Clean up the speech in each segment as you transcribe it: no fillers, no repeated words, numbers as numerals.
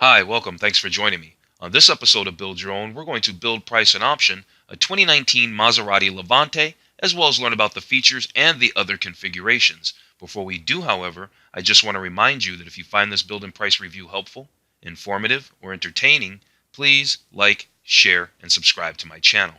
Hi, welcome. Thanks for joining me. On this episode of Build Your Own, we're going to build, price, and option a 2019 Maserati Levante, as well as learn about the features and the other configurations. Before we do, however, I just want to remind you that if you find this build and price review helpful, informative, or entertaining, please like, share, and subscribe to my channel.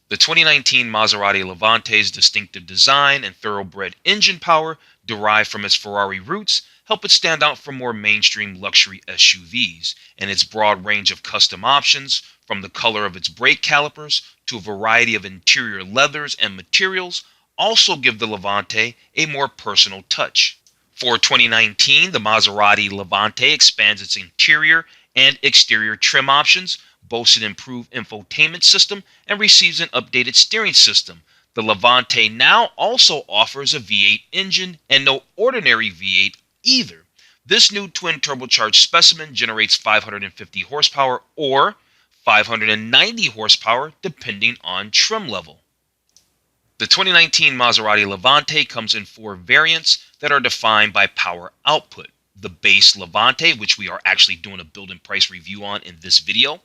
The 2019 Maserati Levante's distinctive design and thoroughbred engine power derived from its Ferrari roots help it stand out from more mainstream luxury SUVs, and its broad range of custom options, from the color of its brake calipers to a variety of interior leathers and materials, also give the Levante a more personal touch. For 2019, the Maserati Levante expands its interior and exterior trim options, boasts an improved infotainment system, and receives an updated steering system. The Levante now also offers a V8 engine, and no ordinary V8 either. This new twin-turbocharged specimen generates 550 horsepower or 590 horsepower depending on trim level. The 2019 Maserati Levante comes in 4 variants that are defined by power output. The base Levante, which we are actually doing a build and price review on in this video,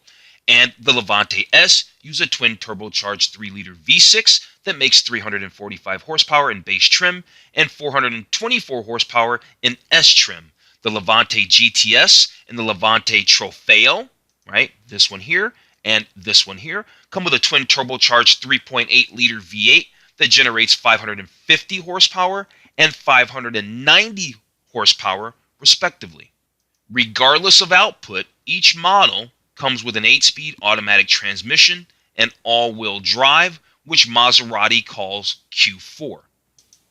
and the Levante S use a twin-turbocharged 3-liter V6 that makes 345 horsepower in base trim and 424 horsepower in S trim. The Levante GTS and the Levante Trofeo, right, this one here and this one here, come with a twin-turbocharged 3.8-liter V8 that generates 550 horsepower and 590 horsepower, respectively. Regardless of output, each model comes with an 8-speed automatic transmission and all-wheel drive, which Maserati calls Q4.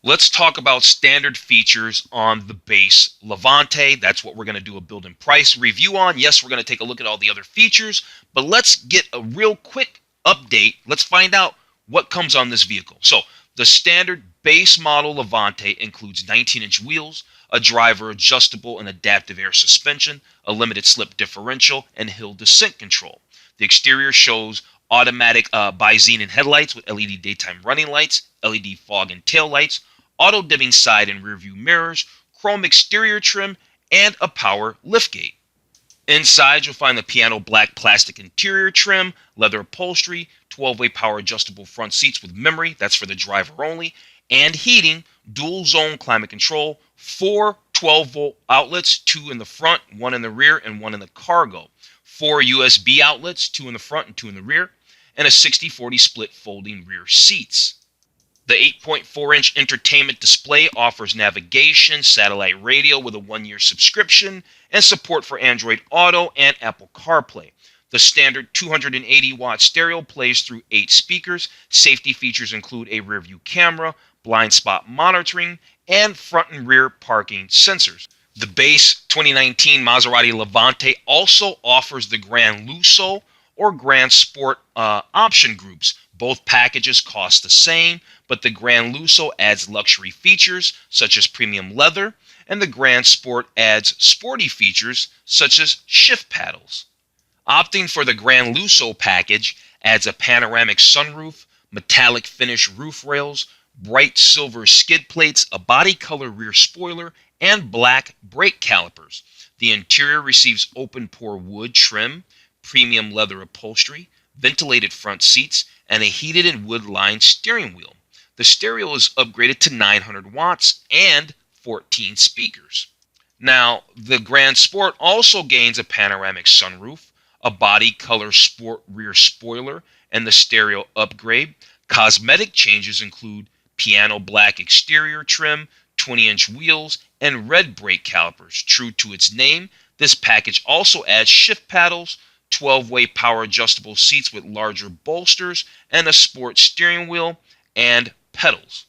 Let's talk about standard features on the base Levante. That's what we're going to do a build and price review on. Yes, we're going to take a look at all the other features, but let's get a real quick update. Let's find out what comes on this vehicle. So the standard base model Levante includes 19-inch wheels, a driver adjustable and adaptive air suspension, a limited slip differential, and hill descent control. The exterior shows automatic bi-xenon headlights with LED daytime running lights, LED fog and tail lights, auto dimming side and rear view mirrors, chrome exterior trim, and a power liftgate. Inside, you'll find the piano black plastic interior trim, leather upholstery, 12-way power adjustable front seats with memory, that's for the driver only, and heating, dual zone climate control, 4 12-volt outlets, 2 in the front, 1 in the rear, and 1 in the cargo, 4 USB outlets, 2 in the front and 2 in the rear, and a 60-40 split folding rear seats. The 8.4-inch entertainment display offers navigation, satellite radio with a 1-year subscription, and support for Android Auto and Apple CarPlay. The standard 280-watt stereo plays through 8 speakers. Safety features include a rear-view camera, blind spot monitoring, and front and rear parking sensors. The base 2019 Maserati Levante also offers the Granlusso or GranSport option groups. Both packages cost the same, but the Granlusso adds luxury features such as premium leather, and the GranSport adds sporty features such as shift paddles. Opting for the Granlusso package adds a panoramic sunroof, metallic finish roof rails, bright silver skid plates, a body color rear spoiler, and black brake calipers. The interior receives open pore wood trim, premium leather upholstery, ventilated front seats, and a heated and wood-lined steering wheel. The stereo is upgraded to 900 watts and 14 speakers. Now, the GranSport also gains a panoramic sunroof, a body color sport rear spoiler, and the stereo upgrade. Cosmetic changes include piano black exterior trim, 20-inch wheels, and red brake calipers. True to its name, this package also adds shift paddles, 12-way power adjustable seats with larger bolsters, and a sport steering wheel and pedals.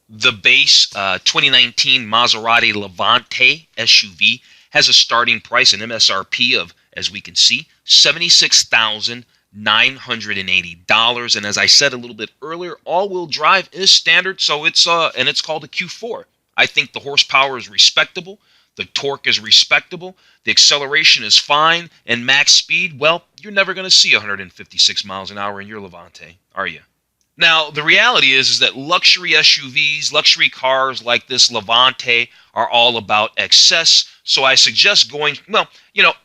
The base 2019 Maserati Levante SUV has a starting price, an MSRP of, as we can see, $76,980. And as I said a little bit earlier, all-wheel drive is standard, so it's called a Q4. I think the horsepower is respectable. The torque is respectable, the acceleration is fine, and max speed, well, you're never going to see 156 miles an hour in your Levante, are you? Now, the reality is that luxury SUVs, luxury cars like this Levante are all about excess, So I suggest going, well,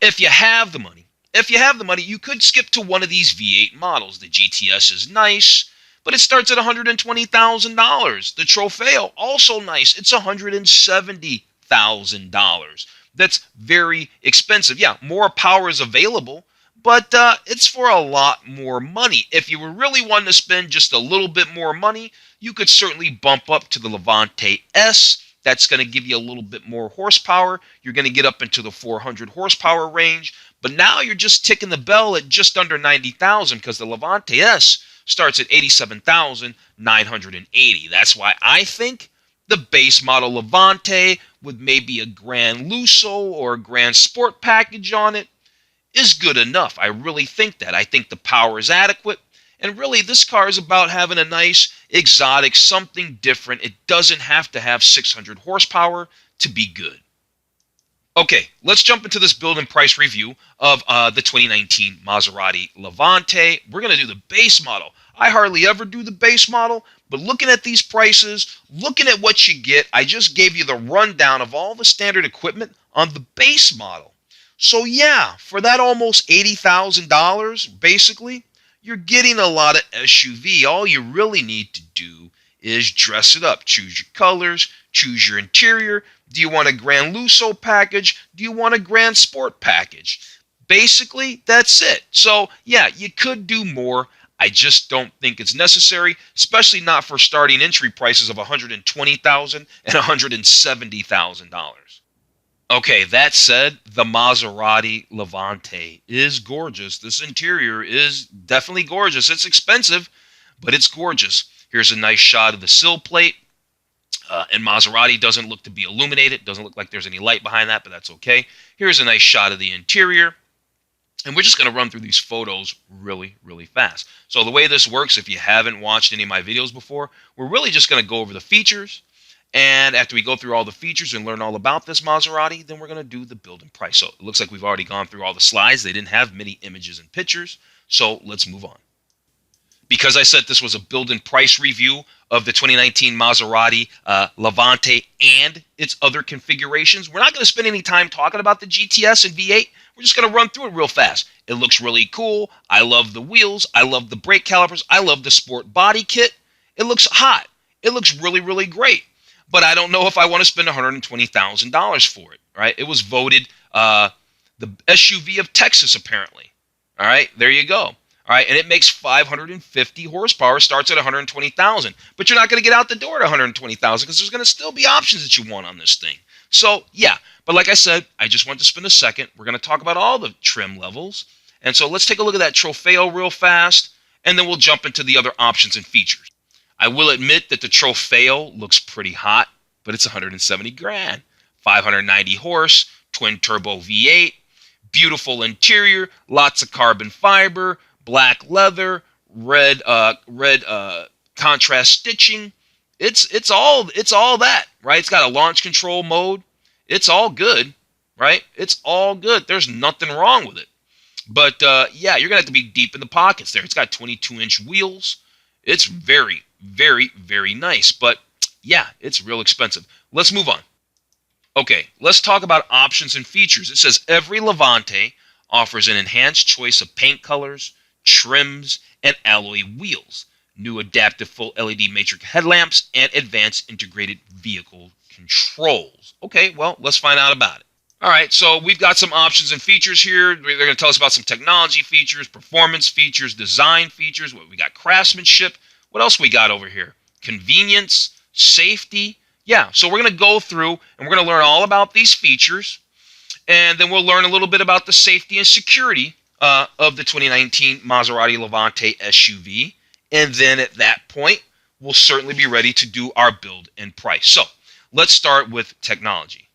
if you have the money. If you have the money, you could skip to one of these V8 models. The GTS is nice, but it starts at $120,000. The Trofeo, also nice. It's $170,000. That's very expensive. Yeah, more power is available, but it's for a lot more money. If you were really wanting to spend just a little bit more money, you could certainly bump up to the Levante S. That's going to give you a little bit more horsepower. You're going to get up into the 400 horsepower range. But now you're just ticking the bell at just under 90,000 because the Levante S starts at 87,980. That's why I think the base model Levante with maybe a Granlusso or a GranSport package on it is good enough. I really think that. I think the power is adequate. And really, this car is about having a nice, exotic, something different. It doesn't have to have 600 horsepower to be good. Okay, let's jump into this build and price review of the 2019 Maserati Levante. We're going to do the base model. I hardly ever do the base model, but looking at these prices, looking at what you get, I just gave you the rundown of all the standard equipment on the base model. So yeah, for that almost $80,000, basically, you're getting a lot of SUV. All you really need to do is dress it up. Choose your colors, choose your interior. Do you want a Granlusso package? Do you want a GranSport package? Basically, that's it. So, yeah, you could do more. I just don't think it's necessary, especially not for starting entry prices of $120,000 and $170,000. Okay, that said, the Maserati Levante is gorgeous. This interior is definitely gorgeous. It's expensive, but it's gorgeous. Here's a nice shot of the sill plate. And Maserati doesn't look to be illuminated. Doesn't look like there's any light behind that, but that's okay. Here's a nice shot of the interior. And we're just going to run through these photos really, really fast. So the way this works, if you haven't watched any of my videos before, we're really just going to go over the features. And after we go through all the features and learn all about this Maserati, then we're going to do the build and price. So it looks like we've already gone through all the slides. They didn't have many images and pictures. So let's move on. Because I said this was a build and price review of the 2019 Maserati Levante and its other configurations, we're not going to spend any time talking about the GTS and V8. We're just going to run through it real fast. It looks really cool. I love the wheels. I love the brake calipers. I love the sport body kit. It looks hot. It looks really, really great. But I don't know if I want to spend $120,000 for it. Right? It was voted the SUV of Texas, apparently. All right, there you go. All right, and it makes 550 horsepower, starts at 120,000. But you're not going to get out the door at 120,000 because there's going to still be options that you want on this thing. So, yeah. But like I said, I just want to spend a second. We're going to talk about all the trim levels. And so let's take a look at that Trofeo real fast, and then we'll jump into the other options and features. I will admit that the Trofeo looks pretty hot, but it's 170 grand. 590 horse, twin turbo V8, beautiful interior, lots of carbon fiber, black leather, red contrast stitching. It's all that, right? It's got a launch control mode. It's all good, right? It's all good. There's nothing wrong with it. But yeah, you're gonna have to be deep in the pockets there. It's got 22-inch wheels. It's very, very, very nice. But yeah, it's real expensive. Let's move on. Okay, let's talk about options and features. It says every Levante offers an enhanced choice of paint colors, trims, and alloy wheels, new adaptive full LED matrix headlamps, and advanced integrated vehicle controls. Okay, well, let's find out about it. All right, so we've got some options and features here. They're going to tell us about some technology features, performance features, design features. We got craftsmanship. What else we got over here? Convenience, safety. Yeah, so we're going to go through and we're going to learn all about these features. And then we'll learn a little bit about the safety and security of the 2019 Maserati Levante SUV. And then at that point, we'll certainly be ready to do our build and price. So let's start with technology.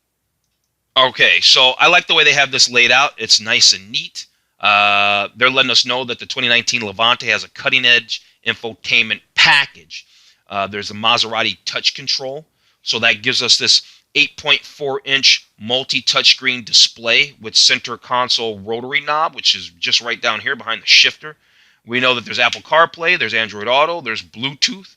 Okay, so I like the way they have this laid out. It's nice and neat. They're letting us know that the 2019 Levante has a cutting-edge infotainment package. There's a Maserati touch control. So that gives us this 8.4-inch multi-touchscreen display with center console rotary knob, which is just right down here behind the shifter. We know that there's Apple CarPlay, there's Android Auto, there's Bluetooth.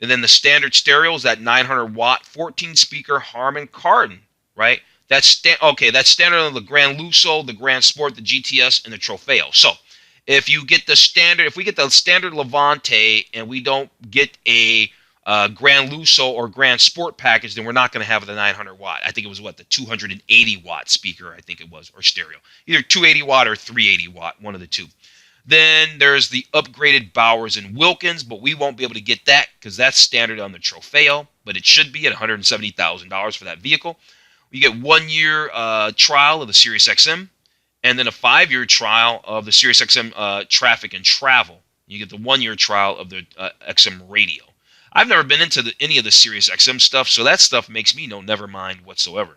And then the standard stereo is that 900-watt 14-speaker Harman Kardon, right? That's standard on the Granlusso, the GranSport, the GTS, and the Trofeo. So if you get the standard, if we get the standard Levante and we don't get a Granlusso or GranSport package, then we're not going to have the 900 watt. I think it was the 280 watt speaker, I think it was, or stereo. Either 280 watt or 380 watt, one of the two. Then there's the upgraded Bowers and Wilkins, but we won't be able to get that because that's standard on the Trofeo, but it should be at $170,000 for that vehicle. You get 1 year trial of the Sirius XM, and then a 5-year trial of the Sirius XM Traffic and Travel. You get the 1 year trial of the XM Radio. I've never been into any of the Sirius XM stuff, so that stuff makes me never mind whatsoever.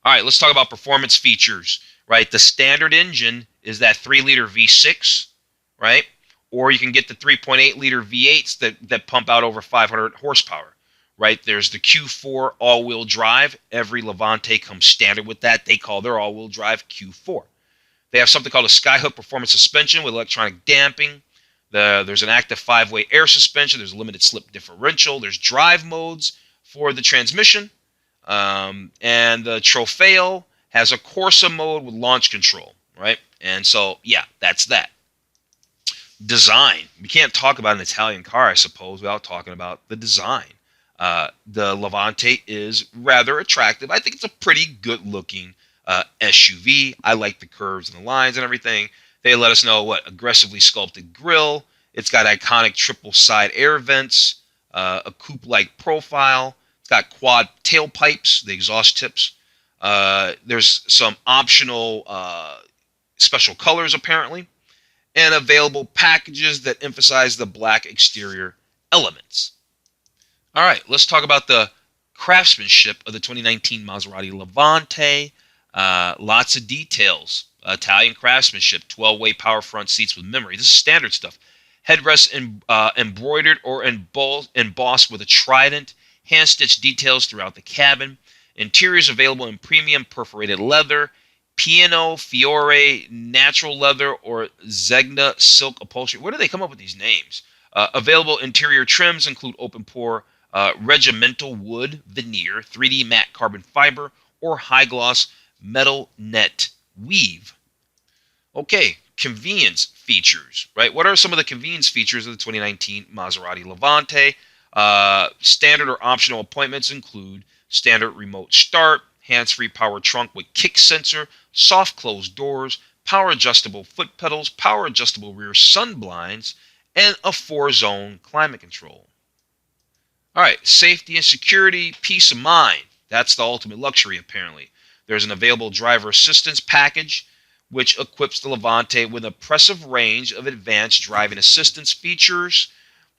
All right, let's talk about performance features, right? The standard engine is that 3-liter V6, right? Or you can get the 3.8-liter V8s that pump out over 500 horsepower, right? There's the Q4 all-wheel drive. Every Levante comes standard with that. They call their all-wheel drive Q4. They have something called a Skyhook performance suspension with electronic damping. There's an active 5-way air suspension. There's a limited slip differential. There's drive modes for the transmission. And the Trofeo has a Corsa mode with launch control, right? And so, yeah, that's that. Design. We can't talk about an Italian car, I suppose, without talking about the design. The Levante is rather attractive. I think it's a pretty good-looking SUV. I like the curves and the lines and everything. They let us know aggressively sculpted grille. It's got iconic triple side air vents, a coupe-like profile. It's got quad tailpipes, the exhaust tips. There's some optional special colors, apparently, and available packages that emphasize the black exterior elements. All right, let's talk about the craftsmanship of the 2019 Maserati Levante. Lots of details. Italian craftsmanship, 12-way power front seats with memory. This is standard stuff. Headrests embroidered or embossed with a trident. Hand-stitched details throughout the cabin. Interiors available in premium perforated leather, Piano, Fiore, natural leather, or Zegna silk upholstery. Where do they come up with these names? Available interior trims include open-pore regimental wood veneer, 3D matte carbon fiber, or high-gloss metal net weave. Okay, convenience features, right? What are some of the convenience features of the 2019 Maserati Levante? Standard or optional appointments include standard remote start, hands-free power trunk with kick sensor, soft closed doors, power adjustable foot pedals, power adjustable rear sun blinds, and a 4-zone climate control. All right, safety and security, peace of mind. That's the ultimate luxury, apparently. There's an available driver assistance package, which equips the Levante with an impressive range of advanced driving assistance features.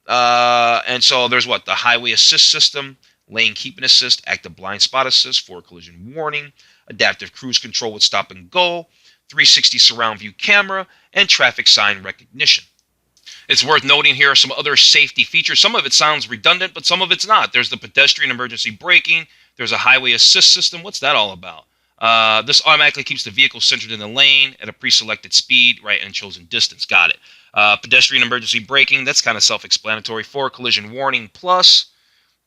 And so there's the highway assist system, lane keeping assist, active blind spot assist, forward collision warning, adaptive cruise control with stop and go, 360 surround view camera, and traffic sign recognition. It's worth noting here are some other safety features. Some of it sounds redundant, but some of it's not. There's the pedestrian emergency braking. There's a highway assist system. What's that all about? This automatically keeps the vehicle centered in the lane at a pre-selected speed, right, and chosen distance. Got it. Pedestrian emergency braking, that's kind of self-explanatory. Forward collision warning plus.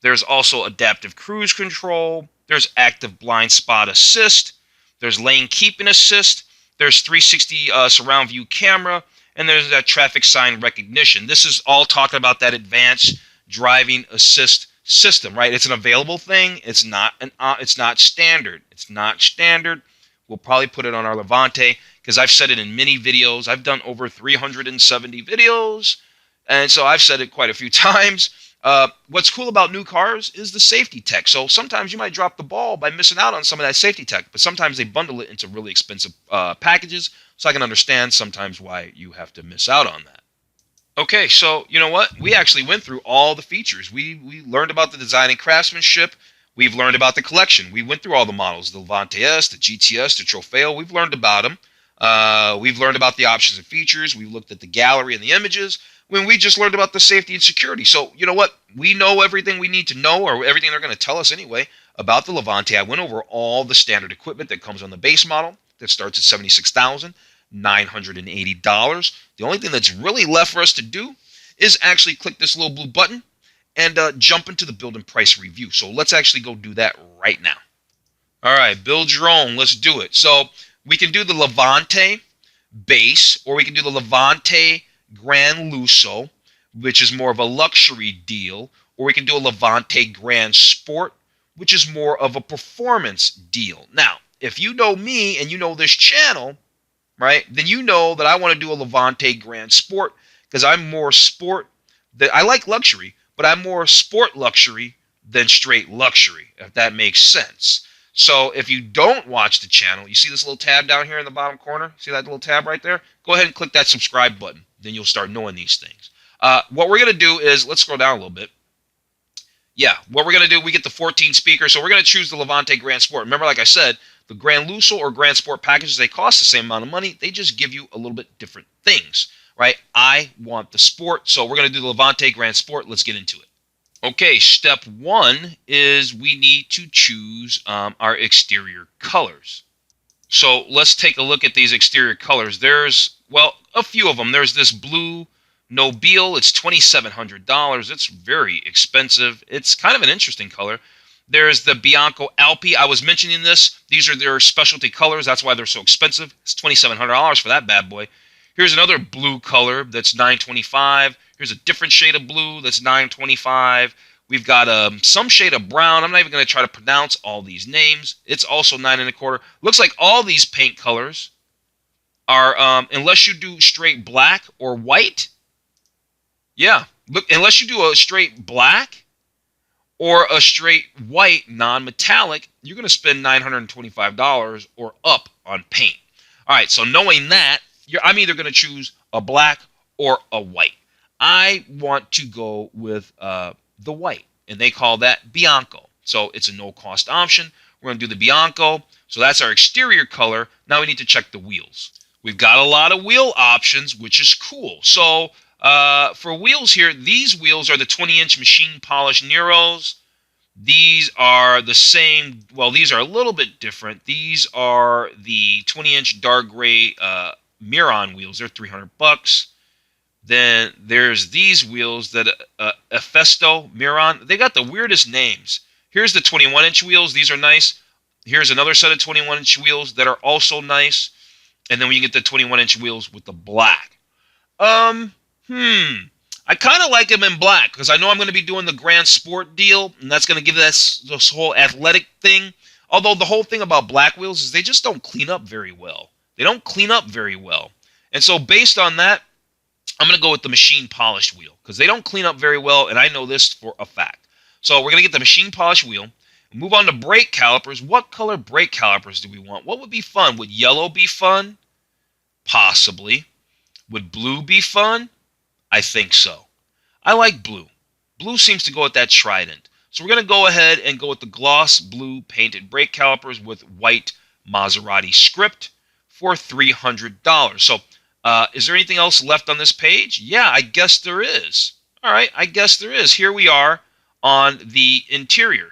There's also adaptive cruise control. There's active blind spot assist. There's lane keeping assist. There's 360 surround view camera. And there's that traffic sign recognition. This is all talking about that advanced driving assist system, right? It's an available thing. It's not standard. It's not standard. We'll probably put it on our Levante because I've said it in many videos. I've done over 370 videos, and so I've said it quite a few times. What's cool about new cars is the safety tech. So sometimes you might drop the ball by missing out on some of that safety tech, but sometimes they bundle it into really expensive packages, so I can understand sometimes why you have to miss out on that. Okay, so you know what? We actually went through all the features. We learned about the design and craftsmanship. We've learned about the collection. We went through all the models, the Levante S, the GTS, the Trofeo. We've learned about them. We've learned about the options and features. We looked at the gallery and the images. When we just learned about the safety and security. So, you know what? We know everything we need to know, or everything they're going to tell us anyway, about the Levante. I went over all the standard equipment that comes on the base model that starts at $76,980. The only thing that's really left for us to do is actually click this little blue button and jump into the build and price review. So let's actually go do that right now. All right, build your own. Let's do it. So we can do the Levante base, or we can do the Levante Granlusso, which is more of a luxury deal, or we can do a Levante GranSport, which is more of a performance deal. Now, if you know me and you know this channel, right, then you know that I want to do a Levante GranSport because I'm more sport. I like luxury, but I'm more sport luxury than straight luxury, if that makes sense. So if you don't watch the channel, you see this little tab down here in the bottom corner? See that little tab right there? Go ahead and click that subscribe button. Then you'll start knowing these things. What we're going to do is, let's scroll down a little bit. Yeah, what we're going to do, we get the 14 speakers. So we're going to choose the Levante GranSport. Remember, like I said, the Granlusso or GranSport packages, they cost the same amount of money. They just give you a little bit different things, right? I want the sport, so we're going to do the Levante GranSport. Let's get into it. Okay, step one is we need to choose our exterior colors. So let's take a look at these exterior colors. There's, well, a few of them. There's this blue Nobile. It's $2,700. It's very expensive. It's kind of an interesting color. There's the Bianco Alpi. I was mentioning this. These are their specialty colors. That's why they're so expensive. It's $2,700 for that bad boy. Here's another blue color that's $925. Here's a different shade of blue that's $925. We've got some shade of brown. I'm not even going to try to pronounce all these names. It's also $925. Looks like all these paint colors are, unless you do straight black or white. Yeah, look, unless you do a straight black or a straight white non-metallic, you're going to spend $925 or up on paint. All right, so knowing that, I'm either going to choose a black or a white. I want to go with the white, and they call that Bianco. So it's a no-cost option. We're going to do the Bianco. So that's our exterior color. Now we need to check the wheels. We've got a lot of wheel options, which is cool. So for wheels here, these wheels are the 20-inch machine polished Neros. These are the same. Well, these are a little bit different. These are the 20-inch dark gray Miron wheels. They're $300. Then there's these wheels that Efesto Miron. They got the weirdest names. Here's the 21-inch wheels. These are nice. Here's another set of 21-inch wheels that are also nice. And then we get the 21-inch wheels with the black. I kind of like them in black because I know I'm going to be doing the GranSport deal, and that's going to give us this whole athletic thing. Although the whole thing about black wheels is they just don't clean up very well. They don't clean up very well. And so based on that, I'm going to go with the machine polished wheel because they don't clean up very well, and I know this for a fact. So we're going to get the machine polished wheel. Move on to brake calipers. What color brake calipers do we want? What would be fun? Would yellow be fun? Possibly. Would blue be fun? I think so. I like blue. Blue seems to go with that Trident. So we're going to go ahead and go with the gloss blue painted brake calipers with white Maserati script for $300. So is there anything else left on this page? Yeah, I guess there is. All right, I guess there is. Here we are on the interior.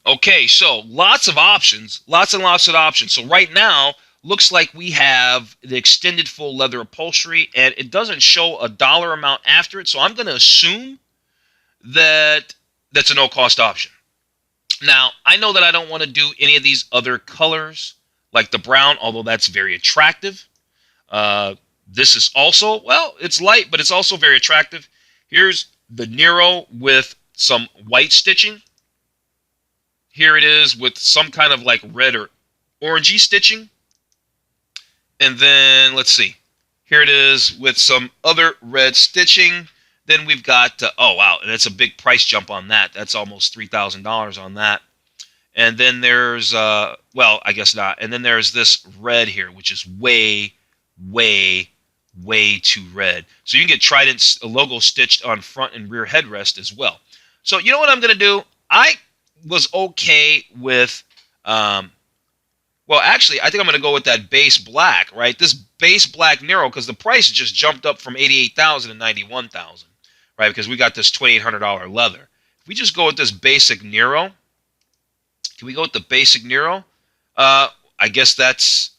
Okay, so lots of options, lots and lots of options. So right now, looks like we have the extended full leather upholstery, and it doesn't show a dollar amount after it, so I'm going to assume that that's a no-cost option. Now, I know that I don't want to do any of these other colors, like the brown, although that's very attractive. This is also, well, it's light, but it's also very attractive. Here's the Nero with some white stitching. Here it is with some kind of like red or orangey stitching. And then, let's see. Here it is with some other red stitching. Then we've got, oh, wow, and it's a big price jump on that. That's almost $3,000 on that. And then there's, well, I guess not. And then there's this red here, which is way, way, way too red. So you can get Trident's logo stitched on front and rear headrest as well. So you know what I'm going to do? I was okay with, well, actually, I think I'm going to go with that base black, right? This base black Nero, because the price just jumped up from $88,000 to $91,000, right? Because we got this $2,800 leather. If we just go with this basic Nero, can we go with the basic Nero? I guess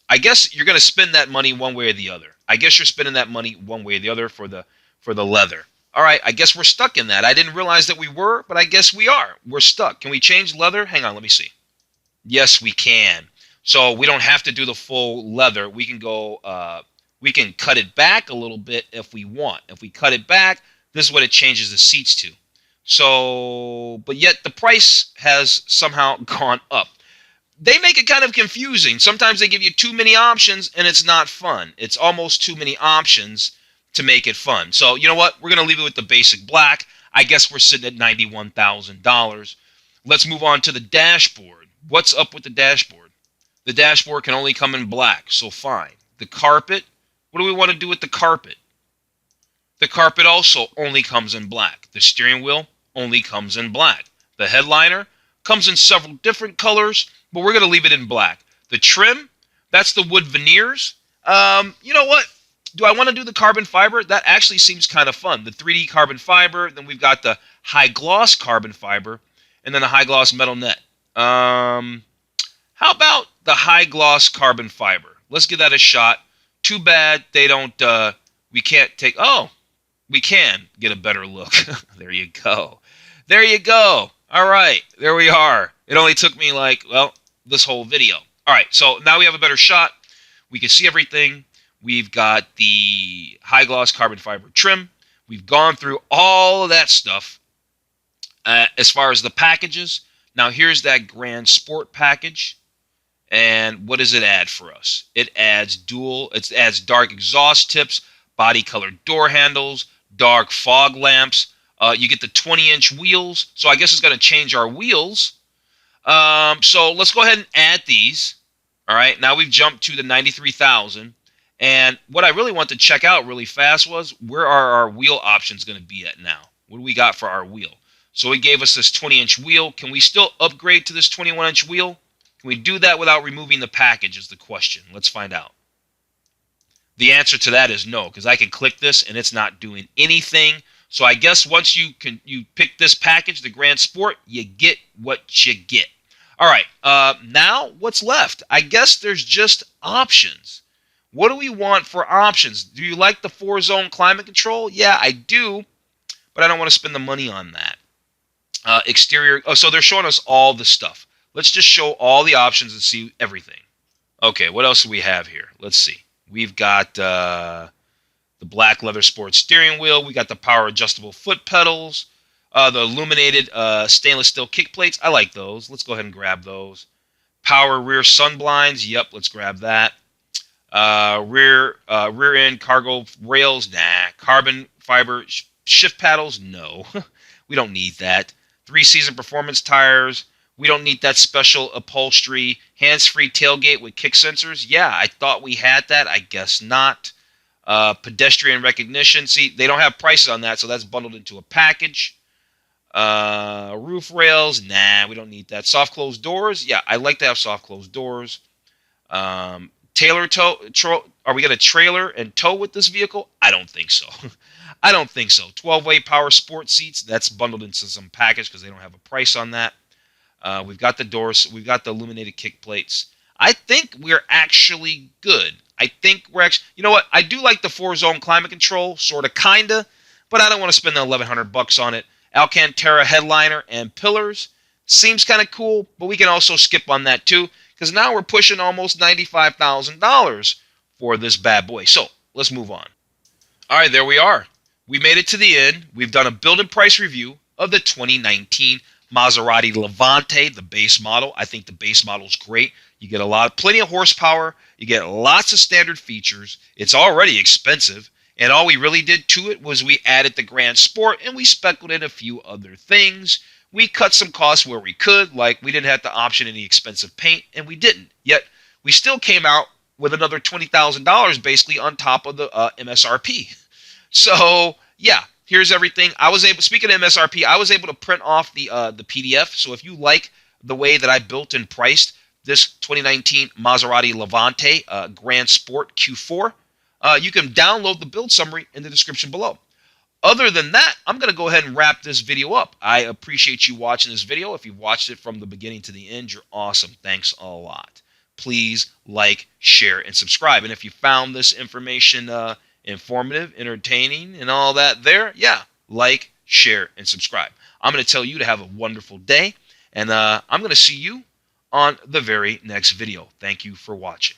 you're going to spend that money one way or the other. I guess you're spending that money one way or the other for the leather. All right, I guess we're stuck in that. I didn't realize that we were, but I guess we are. We're stuck. Can we change leather? Hang on, let me see. Yes, we can. So we don't have to do the full leather. We can we can cut it back a little bit if we want. If we cut it back, this is what it changes the seats to. So, but yet the price has somehow gone up. They make it kind of confusing. Sometimes they give you too many options and it's not fun. It's almost too many options to make it fun. So, you know what? We're going to leave it with the basic black. I guess we're sitting at $91,000. Let's move on to the dashboard. What's up with the dashboard? The dashboard can only come in black, so fine. The carpet, what do we want to do with the carpet? The carpet also only comes in black. The steering wheel only comes in black. The headliner comes in several different colors, but we're going to leave it in black. The trim, that's the wood veneers. You know what? Do I want to do the carbon fiber? That actually seems kind of fun. The 3D carbon fiber, then we've got the high gloss carbon fiber, and then the high gloss metal net. How about the high gloss carbon fiber? Let's give that a shot. Too bad they don't, we can't take, oh, we can get a better look. There you go. There you go. All right, there we are. It only took me like, well, this whole video. All right, so now we have a better shot. We can see everything. We've got the high gloss carbon fiber trim. We've gone through all of that stuff. As far as the packages, now here's that GranSport package. And what does it add for us? It adds dark exhaust tips, body colored door handles, dark fog lamps. You get the 20-inch wheels. So I guess it's going to change our wheels. So let's go ahead and add these. All right, now we've jumped to the 93,000. And what I really want to check out really fast was, where are our wheel options going to be at now? What do we got for our wheel? So it gave us this 20-inch wheel. Can we still upgrade to this 21-inch wheel? Can we do that without removing the package is the question. Let's find out. The answer to that is no, because I can click this and it's not doing anything. So I guess once you pick this package, the GranSport, you get what you get. All right, now what's left? I guess there's just options. What do we want for options? Do you like the 4-zone climate control? Yeah, I do, but I don't want to spend the money on that. Exterior, oh, so they're showing us all the stuff. Let's just show all the options and see everything. Okay, what else do we have here? Let's see. We've got the black leather sports steering wheel. We got the power adjustable foot pedals. The illuminated stainless steel kick plates. I like those. Let's go ahead and grab those. Power rear sun blinds. Yep, let's grab that. Rear end cargo rails. Nah. Carbon fiber shift paddles. No, we don't need that. 3-season performance tires. We don't need that special upholstery. Hands-free tailgate with kick sensors. Yeah, I thought we had that. I guess not. Pedestrian recognition. See, they don't have prices on that, so that's bundled into a package. Roof rails. Nah, we don't need that. Soft closed doors. Yeah, I like to have soft closed doors. Trailer tow. Are we going to trailer and tow with this vehicle? I don't think so. I don't think so. 12-way power sport seats. That's bundled into some package because they don't have a price on that. We've got the doors. We've got the illuminated kick plates. I think we're actually good. I think we're actually, you know what? I do like the 4-zone climate control, sort of, kinda, but I don't want to spend the $1,100 on it. Alcantara headliner and pillars seems kind of cool, but we can also skip on that too, because now we're pushing almost $95,000 for this bad boy. So let's move on. All right, there we are. We made it to the end. We've done a build and price review of the 2019 Maserati Levante, the base model. I think the base model is great. You get plenty of horsepower. You get lots of standard features. It's already expensive. And all we really did to it was we added the GranSport and we speckled in a few other things. We cut some costs where we could, like we didn't have to option any expensive paint, and we didn't. Yet we still came out with another $20,000 basically on top of the MSRP. So yeah, here's everything. Speaking of MSRP, I was able to print off the PDF. So if you like the way that I built and priced this 2019 Maserati Levante GranSport Q4, you can download the build summary in the description below. Other than that, I'm going to go ahead and wrap this video up. I appreciate you watching this video. If you've watched it from the beginning to the end, you're awesome. Thanks a lot. Please like, share, and subscribe. And if you found this information informative, entertaining, and all that there, yeah, like, share, and subscribe. I'm going to tell you to have a wonderful day, and I'm going to see you on the very next video. Thank you for watching.